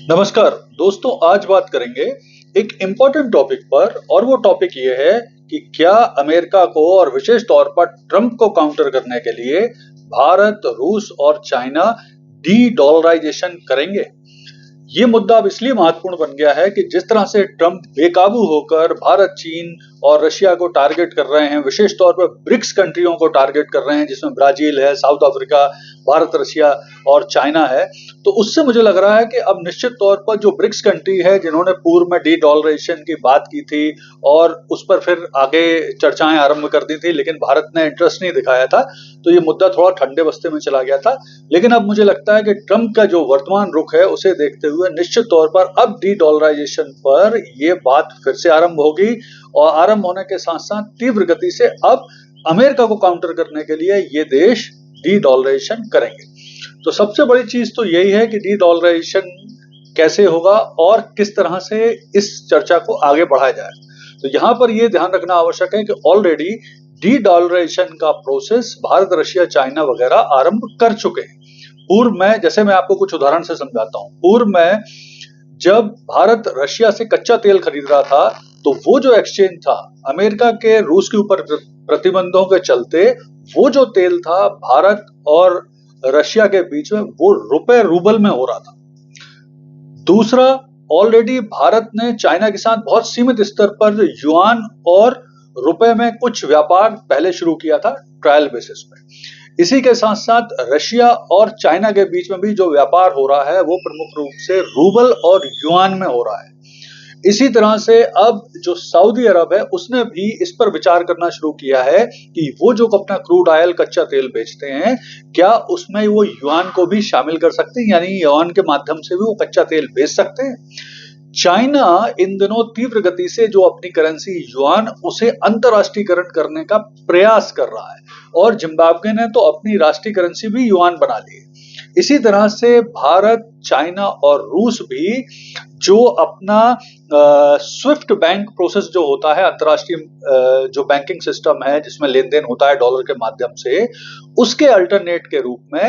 नमस्कार दोस्तों, आज बात करेंगे एक इम्पोर्टेंट टॉपिक पर और वो टॉपिक ये है कि क्या अमेरिका को और विशेष तौर पर ट्रंप को काउंटर करने के लिए भारत, रूस और चाइना डी डॉलराइजेशन करेंगे। ये मुद्दा अब इसलिए महत्वपूर्ण बन गया है कि जिस तरह से ट्रंप बेकाबू होकर भारत, चीन और रशिया को टारगेट कर रहे हैं, विशेष तौर पर ब्रिक्स कंट्रियों को टारगेट कर रहे हैं जिसमें ब्राजील है, साउथ अफ्रीका, भारत, रशिया और चाइना है। तो उससे मुझे लग रहा है कि अब निश्चित तौर पर जो ब्रिक्स कंट्री है जिन्होंने पूर्व में डी डॉलराइजेशन की बात की थी और उस पर फिर आगे चर्चाएं आरंभ कर दी थी, लेकिन भारत ने इंटरेस्ट नहीं दिखाया था, तो ये मुद्दा थोड़ा ठंडे बस्ते में चला गया था। लेकिन अब मुझे लगता है कि ट्रंप का जो वर्तमान रुख है उसे देखते हुए निश्चित तौर पर अब डी डॉलराइजेशन पर ये बात फिर से आरंभ होगी और आरंभ होने के साथ साथ तीव्र गति से अब अमेरिका को काउंटर करने के लिए ये देश डी डॉलराइजेशन करेंगे। तो सबसे बड़ी चीज तो यही है कि डी डॉलराइजेशन कैसे होगा और किस तरह से इस चर्चा को आगे बढ़ाया जाए। तो यहाँ पर यह ध्यान रखना आवश्यक है कि ऑलरेडी डी डॉलराइजेशन का प्रोसेस भारत, रशिया, चाइना वगैरह आरंभ कर चुके हैं। पूर्व में, जैसे मैं आपको कुछ उदाहरण से समझाता हूँ, पूर्व में जब भारत रशिया से कच्चा तेल खरीद रहा था तो वो जो एक्सचेंज था अमेरिका के रूस के ऊपर प्रतिबंधों के चलते, वो जो तेल था भारत और रशिया के बीच में वो रुपए रूबल में हो रहा था। दूसरा, ऑलरेडी भारत ने चाइना के साथ बहुत सीमित स्तर पर युआन और रुपए में कुछ व्यापार पहले शुरू किया था ट्रायल बेसिस पे। इसी के साथ साथ रशिया और चाइना के बीच में भी जो व्यापार हो रहा है वो प्रमुख रूप से रूबल और युआन में हो रहा है। इसी तरह से अब जो सऊदी अरब है उसने भी इस पर विचार करना शुरू किया है कि वो जो अपना क्रूड ऑयल, कच्चा तेल बेचते हैं, क्या उसमें वो युआन को भी शामिल कर सकते हैं, यानी युआन के माध्यम से भी वो कच्चा तेल बेच सकते हैं। चाइना इन दिनों तीव्र गति से जो अपनी करेंसी युआन उसे अंतरराष्ट्रीयकरण करने का प्रयास कर रहा है और जिम्बाब्वे ने तो अपनी राष्ट्रीय करेंसी भी युआन बना ली है। इसी तरह से भारत, चाइना और रूस भी जो अपना स्विफ्ट बैंक प्रोसेस जो होता है, अंतरराष्ट्रीय जो बैंकिंग सिस्टम है जिसमें लेन देन होता है डॉलर के माध्यम से, उसके अल्टरनेट के रूप में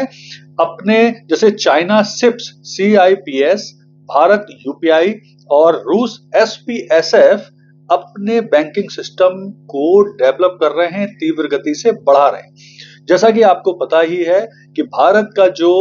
अपने, जैसे China CIPS CIPS, Bharat UPI और रूस SPSF अपने बैंकिंग सिस्टम को डेवलप कर रहे हैं, तीव्र गति से बढ़ा रहे हैं। जैसा कि आपको पता ही है कि भारत का जो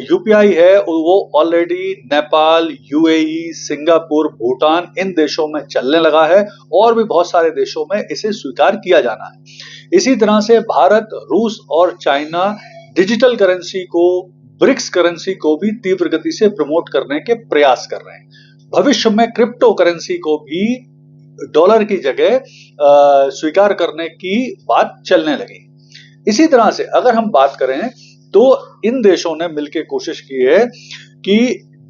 UPI है वो already Nepal, UAE, Singapore, Bhutan इन देशों में चलने लगा है और भी बहुत सारे देशों में इसे स्वीकार किया जाना है। इसी तरह से भारत, रूस और चाइना डिजिटल करेंसी को, ब्रिक्स करेंसी को भी तीव्र गति से प्रमोट करने के प्रयास कर रहे हैं। भविष्य में क्रिप्टो करेंसी को भी डॉलर की जगह स्वीकार करने की बात चलने लगी। इसी तरह से अगर हम बात करें तो इन देशों ने मिलकर कोशिश की है कि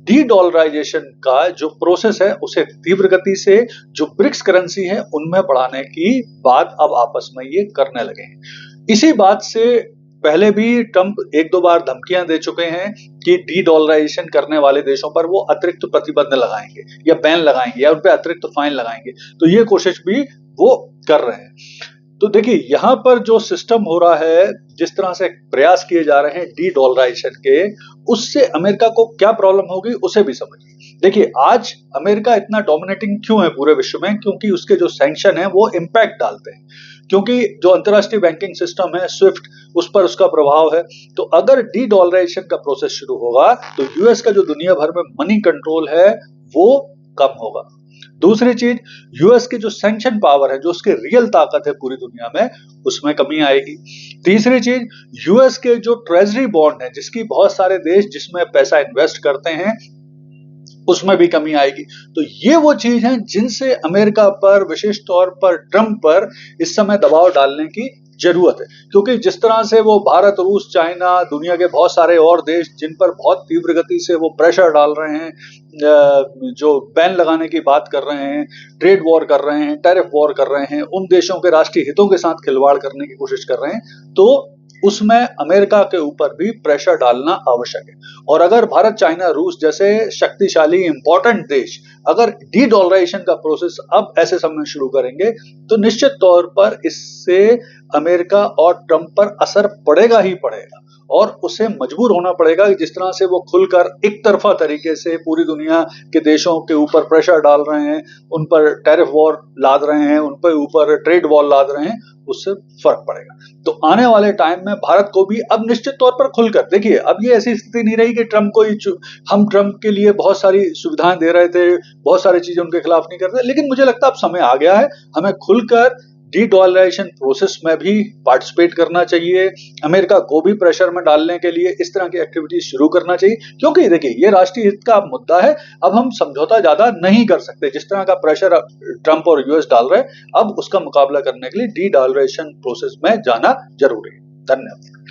डी डॉलराइजेशन का जो प्रोसेस है उसे तीव्र गति से जो ब्रिक्स करेंसी है उनमें बढ़ाने की बात अब आपस में ये करने लगे हैं। इसी बात से पहले भी ट्रंप एक दो बार धमकियां दे चुके हैं कि डी डॉलराइजेशन करने वाले देशों पर वो अतिरिक्त प्रतिबंध लगाएंगे या बैन लगाएंगे या उन पर अतिरिक्त फाइन लगाएंगे। तो ये कोशिश भी वो कर रहे हैं। तो देखिए, यहाँ पर जो सिस्टम हो रहा है, जिस तरह से प्रयास किए जा रहे हैं डी डॉलराइजेशन के, उससे अमेरिका को क्या प्रॉब्लम होगी उसे भी समझिए। देखिए, आज अमेरिका इतना डोमिनेटिंग क्यों है पूरे विश्व में? क्योंकि उसके जो सैंक्शन है वो इम्पैक्ट डालते हैं, क्योंकि जो अंतरराष्ट्रीय बैंकिंग सिस्टम है स्विफ्ट, उस पर उसका प्रभाव है। तो अगर डी डॉलराइजेशन का प्रोसेस शुरू होगा तो यूएस का जो दुनिया भर में मनी कंट्रोल है वो कम होगा। दूसरी चीज, यूएस की जो सैंक्शन पावर है, जो उसकी रियल ताकत है पूरी दुनिया में, उसमें कमी आएगी। तीसरी चीज, यूएस के जो ट्रेजरी बॉन्ड है, जिसकी बहुत सारे देश जिसमें पैसा इन्वेस्ट करते हैं, उसमें भी कमी आएगी। तो ये वो चीज है जिनसे अमेरिका पर, विशेष तौर पर ट्रंप पर इस समय दबाव डालने की जरूरत है, क्योंकि जिस तरह से वो भारत, रूस, चाइना, दुनिया के बहुत सारे और देश जिन पर बहुत तीव्र गति से वो प्रेशर डाल रहे हैं, जो बैन लगाने की बात कर रहे हैं, ट्रेड वॉर कर रहे हैं, टैरिफ वॉर कर रहे हैं, उन देशों के राष्ट्रीय हितों के साथ खिलवाड़ करने की कोशिश कर रहे हैं, तो उसमें अमेरिका के ऊपर भी प्रेशर डालना आवश्यक है। और अगर भारत, चाइना, रूस जैसे शक्तिशाली इंपॉर्टेंट देश अगर डी डॉलराइजेशन का प्रोसेस अब ऐसे समय शुरू करेंगे तो निश्चित तौर पर इससे अमेरिका और ट्रंप पर असर पड़ेगा ही पड़ेगा और उसे मजबूर होना पड़ेगा कि जिस तरह से वो खुलकर एक तरफा तरीके से पूरी दुनिया के देशों के ऊपर प्रेशर डाल रहे हैं, उन पर टैरिफ वॉर लाद रहे हैं, उन पर ऊपर ट्रेड वॉर लाद रहे हैं, उससे फर्क पड़ेगा। तो आने वाले टाइम में भारत को भी अब निश्चित तौर पर खुलकर देखिए, अब ये ऐसी स्थिति नहीं रही कि ट्रंप को ही हम ट्रंप के लिए बहुत सारी सुविधाएं दे रहे थे, बहुत सारी चीजें उनके खिलाफ नहीं करते, लेकिन मुझे लगता है अब समय आ गया है हमें खुलकर डी डॉलराइजेशन प्रोसेस में भी पार्टिसिपेट करना चाहिए। अमेरिका को भी प्रेशर में डालने के लिए इस तरह की एक्टिविटीज शुरू करना चाहिए, क्योंकि देखिए ये राष्ट्रीय हित का मुद्दा है। अब हम समझौता ज्यादा नहीं कर सकते, जिस तरह का प्रेशर ट्रंप और यूएस डाल रहे हैं, अब उसका मुकाबला करने के लिए डी डॉलराइजेशन प्रोसेस में जाना जरूरी है। धन्यवाद।